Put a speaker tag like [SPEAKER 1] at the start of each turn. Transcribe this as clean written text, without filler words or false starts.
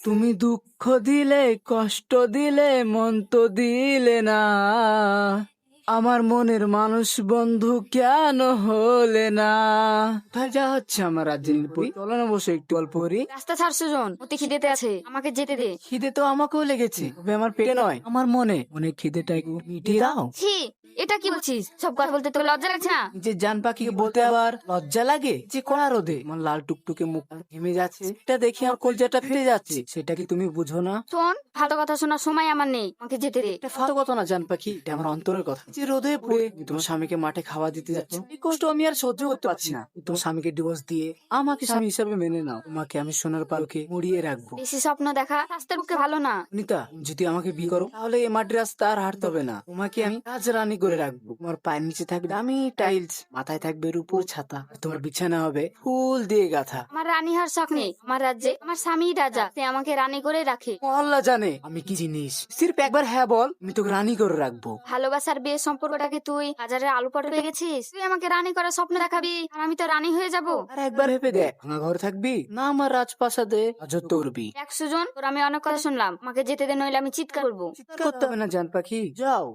[SPEAKER 1] তুমি দুঃখ দিলে কষ্ট দিলে মন তো দিলে না, আমার মনের মানুষ বন্ধু কেন হলে না। তাই যা হচ্ছে আমার রাজ্যের বই, চলো না বসে একটু গল্প করি।
[SPEAKER 2] রাস্তা ছাড় সুজন, অতি খিদেতে আছে, আমাকে যেতে দে।
[SPEAKER 1] খিদে তো আমাকেও লেগেছে, তবে আমার পেটে নয়, আমার মনে। মনে খিদেটা একটু মিটিয়ে দাও।
[SPEAKER 2] ছি, এটা কি বলছিস? সব কথা বলতে তোকে লজ্জা লাগছে না?
[SPEAKER 1] যে জান পাখিকে বলতে আবার লজ্জা লাগে? যে কড়া রোদে আমার লাল টুকটুকে মুখ ঘেমে যাচ্ছে, এটা দেখে আমার কলজাটা ফেটে যাচ্ছে, সেটা কি তুমি বুঝো না?
[SPEAKER 2] শোন, ফালতু কথা শোনার সময় আমার নেই, আমাকে যেতে দে।
[SPEAKER 1] এটা ফালতু কথা না জান পাখি, এটা আমার অন্তরের কথা। যে রোদে পুড়ে তুমি তোমার স্বামীকে মাঠে খাওয়া দিতে যাচ্ছ, এই কষ্ট আমি আর সহ্য করতে পারছি না। তোমার স্বামীকে ডিভোর্স দিয়ে আমাকে স্বামী হিসাবে মেনে নাও, তোমাকে আমি সোনার পালকে মুড়িয়ে রাখবো।
[SPEAKER 2] বেশি স্বপ্ন দেখা রাস্তার পক্ষে ভালো না।
[SPEAKER 1] অনিতা, যদি আমাকে বিয়ে করো তাহলে এই মাটির রাস্তা আর হাঁটতে হবে না, তোমাকে আমি রাজরানী করে রাখবো। তোমার পায়ের নিচে থাকবে আমি টাইলস, মাথায় থাকবে রূপোর ছাতা, আর তোমার বিছানা হবে ফুল দিয়ে গাথা।
[SPEAKER 2] আমার রানী হওয়ার শখ নেই, আমার রাজ্যে আমার স্বামী রাজা, সে আমাকে রানী করে রাখে।
[SPEAKER 1] আল্লাহ জানে আমি কি জিনিস, সির্ফ একবার হ্যাঁ বল, আমি তোকে রানী করে রাখবো।
[SPEAKER 2] ভালোবাসার বিয়ের সম্পর্কটাকে তুই বাজারের আলু পটল পেয়ে গেছিস। তুই আমাকে রানী করার স্বপ্ন দেখাবি আর আমি তো রানী হয়ে যাব।
[SPEAKER 1] আর একবার ভেবে দেখ, ভাঙা ঘর থাকবি না আমার রাজপ্রাসাদে রাজত্ব করবি।
[SPEAKER 2] এক সুজন, তোর আমি অনেক কথা শুনলাম, আমাকে যেতে দে, নইলে আমি চিৎকার করবো।
[SPEAKER 1] চিৎকার করতে হবে না জান পাখি, যাও।